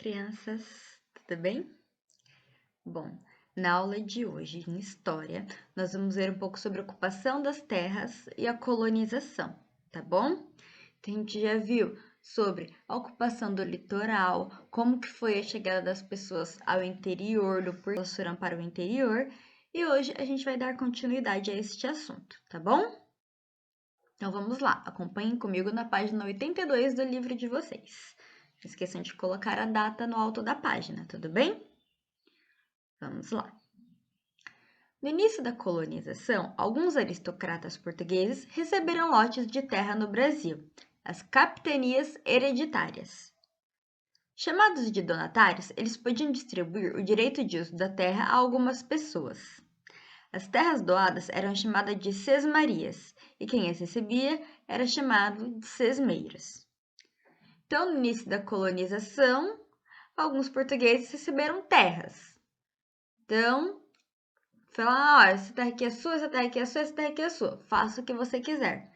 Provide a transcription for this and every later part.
crianças, tudo bem? Bom, na aula de hoje, em História, nós vamos ver um pouco sobre a ocupação das terras e a colonização, tá bom? Então, a gente já viu sobre a ocupação do litoral, como que foi a chegada das pessoas ao interior, do porquê elas foram para o interior, e hoje a gente vai dar continuidade a este assunto, tá bom? Então, vamos lá, acompanhem comigo na página 82 do livro de vocês. Não esqueçam de colocar a data no alto da página, tudo bem? Vamos lá. No início da colonização, alguns aristocratas portugueses receberam lotes de terra no Brasil, as capitanias hereditárias. Chamados de donatários, eles podiam distribuir o direito de uso da terra a algumas pessoas. As terras doadas eram chamadas de sesmarias, e quem as recebia era chamado de sesmeiros. Então, no início da colonização, alguns portugueses receberam terras. Então, falaram, essa terra aqui é sua, essa terra aqui é sua, essa terra aqui é sua. Faça o que você quiser.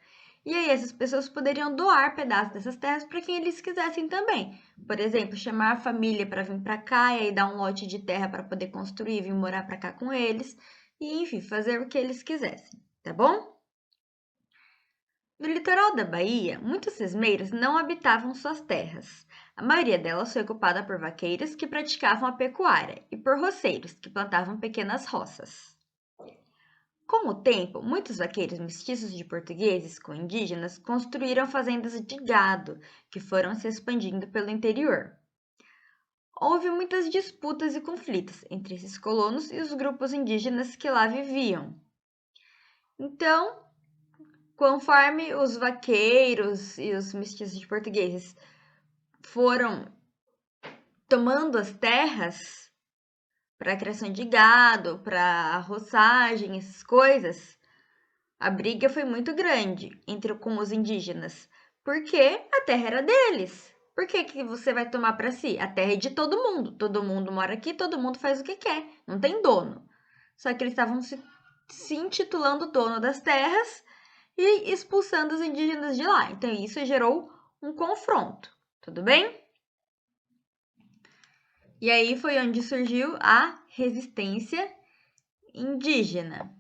E aí, essas pessoas poderiam doar pedaços dessas terras para quem eles quisessem também. Por exemplo, chamar a família para vir para cá e aí dar um lote de terra para poder construir, vir morar para cá com eles. E, enfim, fazer o que eles quisessem, tá bom? No litoral da Bahia, muitos sesmeiros não habitavam suas terras. A maioria delas foi ocupada por vaqueiros que praticavam a pecuária e por roceiros que plantavam pequenas roças. Com o tempo, muitos vaqueiros mestiços de portugueses com indígenas construíram fazendas de gado que foram se expandindo pelo interior. Houve muitas disputas e conflitos entre esses colonos e os grupos indígenas que lá viviam. Então, conforme os vaqueiros e os mestiços de portugueses foram tomando as terras para a criação de gado, para roçagem, essas coisas, a briga foi muito grande com os indígenas, porque a terra era deles. Por que você vai tomar para si? A terra é de todo mundo mora aqui, todo mundo faz o que quer, não tem dono. Só que eles estavam se intitulando dono das terras e expulsando os indígenas de lá. Então, isso gerou um confronto, tudo bem? E aí foi onde surgiu a resistência indígena,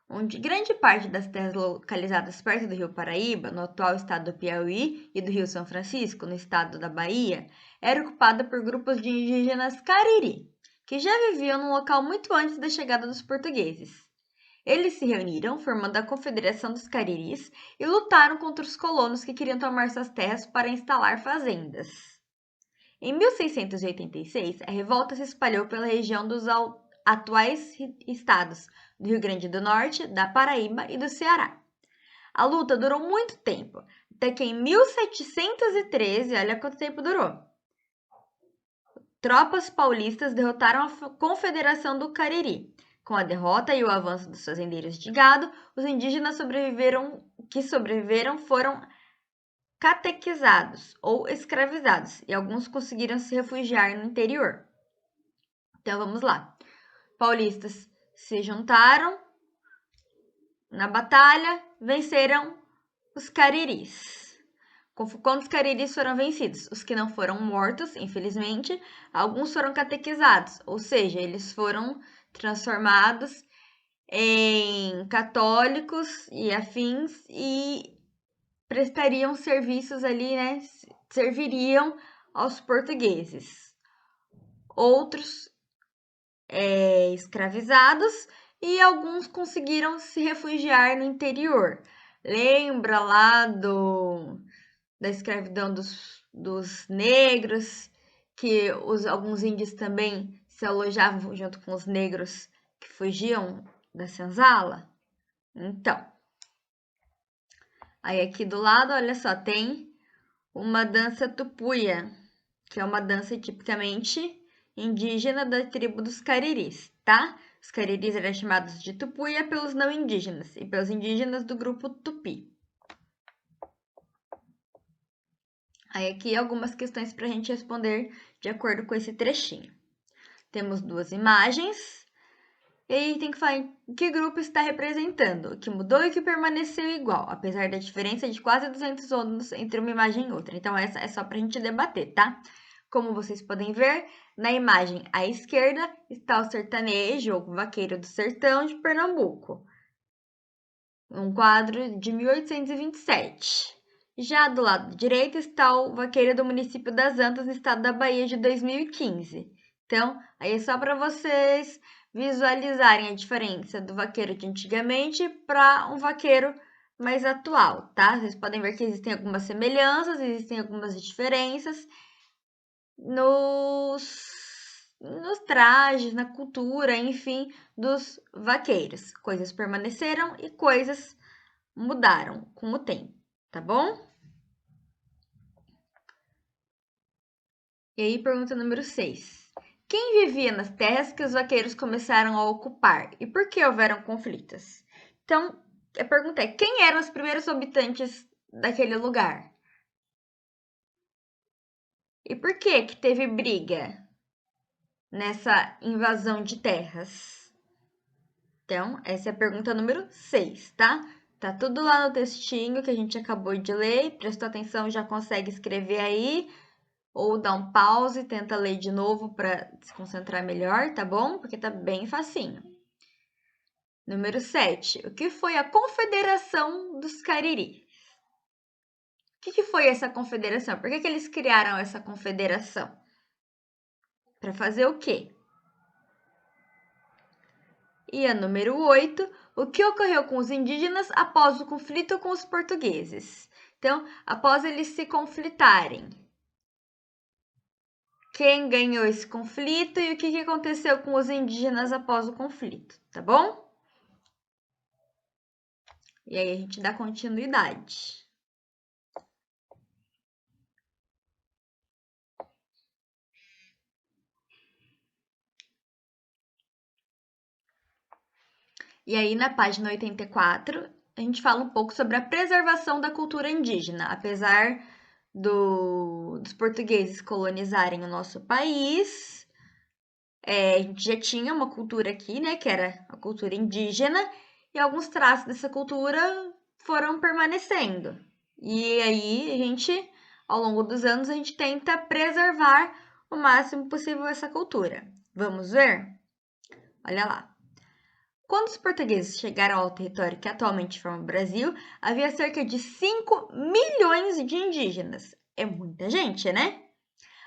onde grande parte das terras localizadas perto do Rio Paraíba, no atual estado do Piauí, e do Rio São Francisco, no estado da Bahia, era ocupada por grupos de indígenas Cariri, que já viviam num local muito antes da chegada dos portugueses. Eles se reuniram, formando a Confederação dos Cariris, e lutaram contra os colonos que queriam tomar suas terras para instalar fazendas. Em 1686, a revolta se espalhou pela região dos atuais estados do Rio Grande do Norte, da Paraíba e do Ceará. A luta durou muito tempo, até que em 1713, olha quanto tempo durou, tropas paulistas derrotaram a Confederação do Cariri. Com a derrota e o avanço dos fazendeiros de gado, os indígenas que sobreviveram foram catequizados ou escravizados, e alguns conseguiram se refugiar no interior. Então vamos lá. Paulistas se juntaram na batalha, venceram os cariris. Quando os cariris foram vencidos, os que não foram mortos, infelizmente, alguns foram catequizados, ou seja, eles foram transformados em católicos e afins e prestariam serviços ali, né? Serviriam aos portugueses. Outros escravizados e alguns conseguiram se refugiar no interior. Lembra lá da escravidão dos negros, que alguns índios também se alojavam junto com os negros que fugiam da senzala? Então, aí aqui do lado, olha só, tem uma dança tupuia, que é uma dança tipicamente indígena da tribo dos Cariris, tá? Os Cariris eram chamados de tupuia pelos não indígenas e pelos indígenas do grupo Tupi. Aí aqui algumas questões para a gente responder de acordo com esse trechinho. Temos duas imagens e aí tem que falar em que grupo está representando, o que mudou e o que permaneceu igual, apesar da diferença de quase 200 anos entre uma imagem e outra. Então essa é só para a gente debater, tá? Como vocês podem ver, na imagem à esquerda está o sertanejo, ou vaqueiro do sertão de Pernambuco, um quadro de 1827. Já do lado direito está o vaqueiro do município das Antas, no estado da Bahia, de 2015. Então, aí é só para vocês visualizarem a diferença do vaqueiro de antigamente para um vaqueiro mais atual, tá? Vocês podem ver que existem algumas semelhanças, existem algumas diferenças nos trajes, na cultura, enfim, dos vaqueiros. Coisas permaneceram e coisas mudaram com o tempo, tá bom? E aí, pergunta número 6. Quem vivia nas terras que os vaqueiros começaram a ocupar e por que houveram conflitos? Então, a pergunta é: quem eram os primeiros habitantes daquele lugar? E por que teve briga nessa invasão de terras? Então, essa é a pergunta número 6, tá? Tá tudo lá no textinho que a gente acabou de ler. Prestou atenção, já consegue escrever aí. Ou dá um pause e tenta ler de novo para se concentrar melhor, tá bom? Porque tá bem facinho. Número 7. O que foi a Confederação dos Cariri? O que foi essa confederação? Por que eles criaram essa confederação? Para fazer o quê? E a número 8. O que ocorreu com os indígenas após o conflito com os portugueses? Então, após eles se conflitarem, quem ganhou esse conflito e o que aconteceu com os indígenas após o conflito, tá bom? E aí a gente dá continuidade. E aí na página 84, a gente fala um pouco sobre a preservação da cultura indígena. Apesar dos portugueses colonizarem o nosso país, a gente já tinha uma cultura aqui, né, que era a cultura indígena, e alguns traços dessa cultura foram permanecendo. E aí a gente, ao longo dos anos, a gente tenta preservar o máximo possível essa cultura. Vamos ver? Olha lá. Quando os portugueses chegaram ao território que atualmente forma o Brasil, havia cerca de 5 milhões de indígenas. É muita gente, né?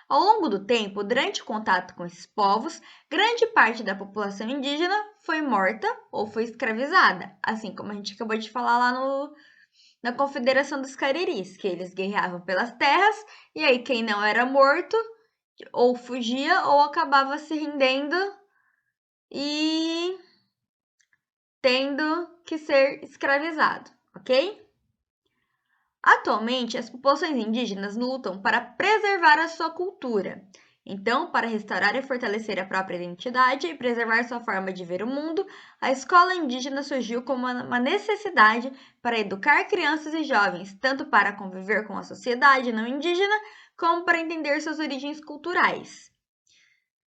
Ao longo do tempo, durante o contato com esses povos, grande parte da população indígena foi morta ou foi escravizada, assim como a gente acabou de falar lá na Confederação dos Cariris, que eles guerreavam pelas terras e aí quem não era morto ou fugia ou acabava se rendendo e tendo que ser escravizado, ok? Atualmente, as populações indígenas lutam para preservar a sua cultura. Então, para restaurar e fortalecer a própria identidade e preservar sua forma de ver o mundo, a escola indígena surgiu como uma necessidade para educar crianças e jovens, tanto para conviver com a sociedade não indígena, como para entender suas origens culturais.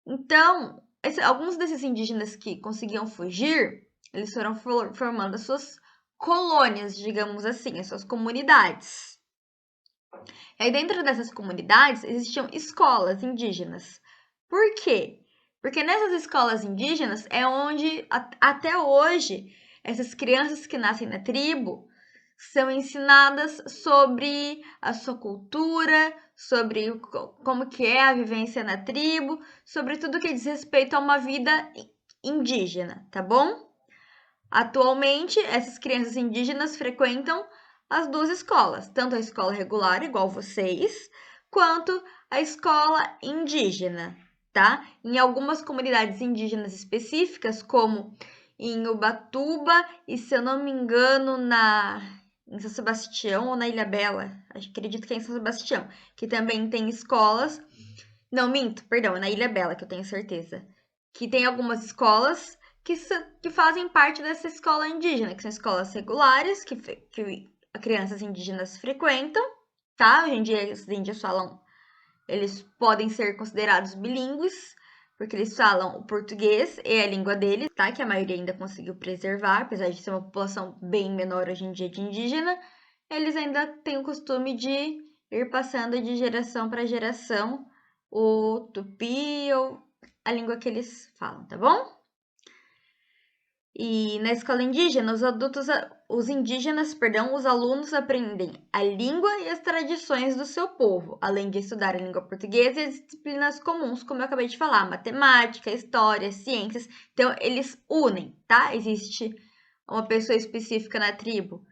Então, alguns desses indígenas que conseguiam fugir, eles foram formando as suas colônias, digamos assim, as suas comunidades. E aí, dentro dessas comunidades, existiam escolas indígenas. Por quê? Porque nessas escolas indígenas é onde, até hoje, essas crianças que nascem na tribo são ensinadas sobre a sua cultura, sobre como que é a vivência na tribo, sobre tudo que diz respeito a uma vida indígena, tá bom? Atualmente, essas crianças indígenas frequentam as duas escolas, tanto a escola regular, igual vocês, quanto a escola indígena, tá? Em algumas comunidades indígenas específicas, como em Ubatuba e, se eu não me engano, em São Sebastião ou na Ilha Bela, acredito que é em São Sebastião, que também tem escolas. Não, minto, perdão, é na Ilha Bela que eu tenho certeza. Que tem algumas escolas que fazem parte dessa escola indígena, que são escolas regulares, que crianças indígenas frequentam, tá? Hoje em dia os índios falam, eles podem ser considerados bilíngues, porque eles falam o português e a língua deles, tá? Que a maioria ainda conseguiu preservar, apesar de ser uma população bem menor hoje em dia de indígena, eles ainda têm o costume de ir passando de geração para geração o tupi ou a língua que eles falam, tá bom? E na escola indígena, os indígenas, os alunos aprendem a língua e as tradições do seu povo, além de estudar a língua portuguesa e as disciplinas comuns, como eu acabei de falar, matemática, história, ciências. Então, eles unem, tá? Existe uma pessoa específica na tribo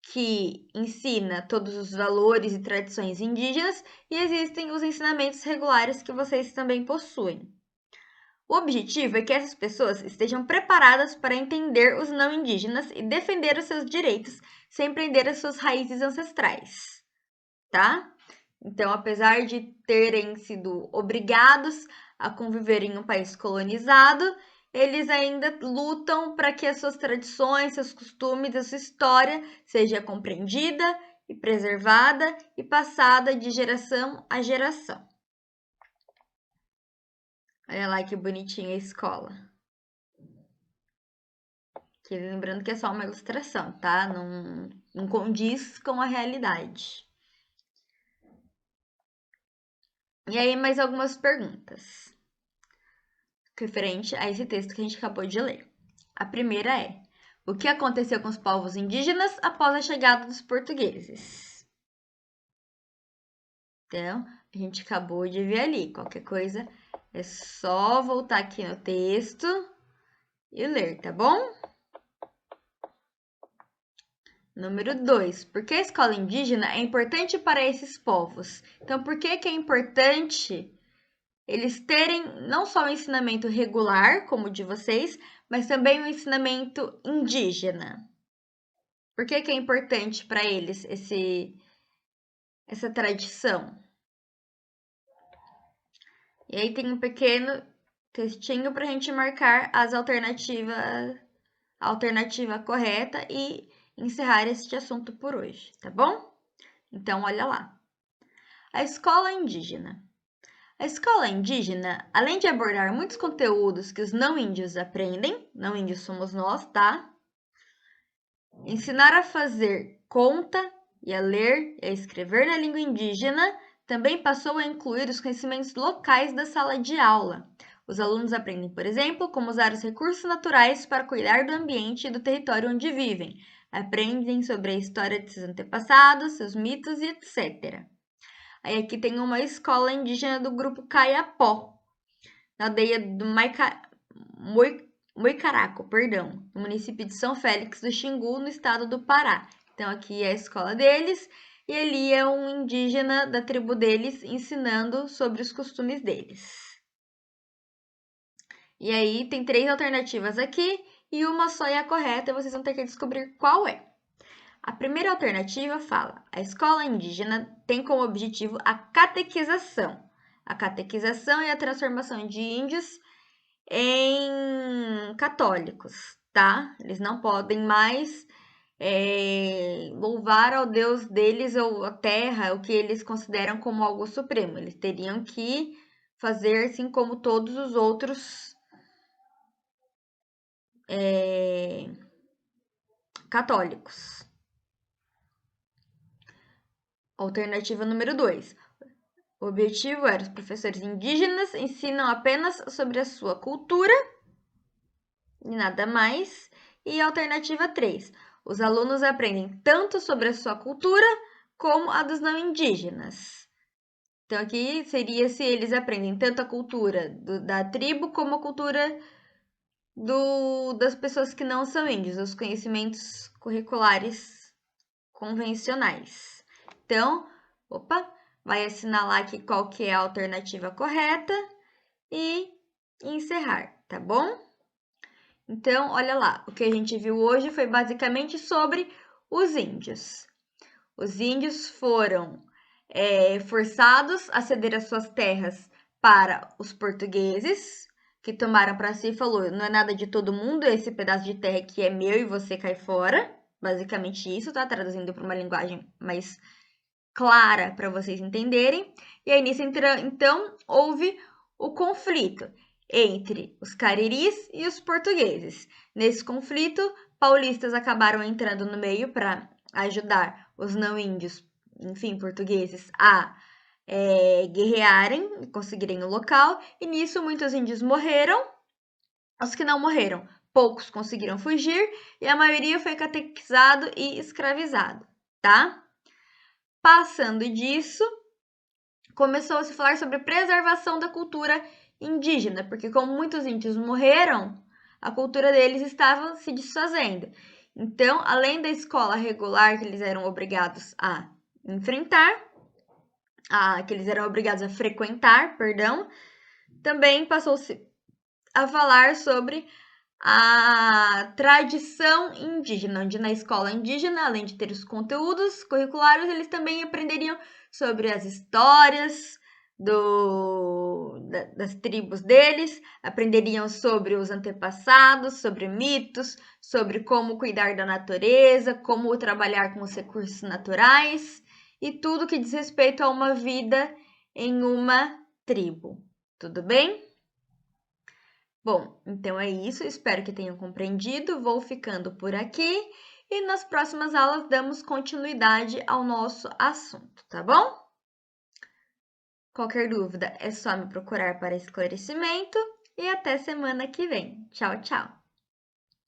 que ensina todos os valores e tradições indígenas e existem os ensinamentos regulares que vocês também possuem. O objetivo é que essas pessoas estejam preparadas para entender os não indígenas e defender os seus direitos sem prender as suas raízes ancestrais, tá? Então, apesar de terem sido obrigados a conviver em um país colonizado, eles ainda lutam para que as suas tradições, seus costumes, a sua história seja compreendida e preservada e passada de geração a geração. Olha lá que bonitinha a escola. Que lembrando que é só uma ilustração, tá? Não condiz com a realidade. E aí, mais algumas perguntas referente a esse texto que a gente acabou de ler. A primeira é: o que aconteceu com os povos indígenas após a chegada dos portugueses? Então, a gente acabou de ver ali. Qualquer coisa é só voltar aqui no texto e ler, tá bom? Número 2. Por que a escola indígena é importante para esses povos? Então, por que é importante eles terem não só o ensinamento regular, como o de vocês, mas também o ensinamento indígena? Por que é importante para eles essa tradição? E aí tem um pequeno textinho para a gente marcar as alternativas, a alternativa correta e encerrar este assunto por hoje, tá bom? Então, olha lá. A escola indígena. A escola indígena, além de abordar muitos conteúdos que os não índios aprendem, não índios somos nós, tá? Ensinar a fazer conta e a ler e a escrever na língua indígena também passou a incluir os conhecimentos locais da sala de aula. Os alunos aprendem, por exemplo, como usar os recursos naturais para cuidar do ambiente e do território onde vivem. Aprendem sobre a história de seus antepassados, seus mitos e etc. Aí aqui tem uma escola indígena do grupo Caiapó, na aldeia do Moicaraco, no município de São Félix do Xingu, no estado do Pará. Então aqui é a escola deles e ali é um indígena da tribo deles ensinando sobre os costumes deles. E aí tem 3 alternativas aqui e uma só é a correta e vocês vão ter que descobrir qual é. A primeira alternativa fala: a escola indígena tem como objetivo a catequização. A catequização é a transformação de índios em católicos, tá? Eles não podem mais louvar ao Deus deles ou a terra, o que eles consideram como algo supremo. Eles teriam que fazer assim como todos os outros católicos. Alternativa número 2. O objetivo era: os professores indígenas ensinam apenas sobre a sua cultura e nada mais. E alternativa 3. Os alunos aprendem tanto sobre a sua cultura como a dos não indígenas. Então, aqui seria se eles aprendem tanto a cultura da tribo como a cultura das pessoas que não são índios, os conhecimentos curriculares convencionais. Então, vai assinalar aqui qual que é a alternativa correta e encerrar, tá bom? Então, olha lá, o que a gente viu hoje foi basicamente sobre os índios. Os índios foram forçados a ceder as suas terras para os portugueses, que tomaram para si e falou: não é nada de todo mundo, esse pedaço de terra aqui é meu e você cai fora. Basicamente isso, tá? Traduzindo para uma linguagem mais clara para vocês entenderem. E aí nisso, então, houve o conflito entre os cariris e os portugueses. Nesse conflito, paulistas acabaram entrando no meio para ajudar os não índios, enfim, portugueses, a guerrearem e conseguirem o local, e nisso muitos índios morreram. Os que não morreram, poucos conseguiram fugir e a maioria foi catequizado e escravizado, tá? Passando disso, começou a se falar sobre a preservação da cultura indígena, porque como muitos índios morreram, a cultura deles estava se desfazendo. Então, além da escola regular que eles eram obrigados a enfrentar, que eles eram obrigados a frequentar, perdão, também passou-se a falar sobre a tradição indígena, onde na escola indígena, além de ter os conteúdos curriculares, eles também aprenderiam sobre as histórias das tribos deles, aprenderiam sobre os antepassados, sobre mitos, sobre como cuidar da natureza, como trabalhar com os recursos naturais e tudo que diz respeito a uma vida em uma tribo. Tudo bem? Bom, então é isso. Espero que tenham compreendido. Vou ficando por aqui e nas próximas aulas damos continuidade ao nosso assunto, tá bom? Qualquer dúvida é só me procurar para esclarecimento e até semana que vem. Tchau, tchau!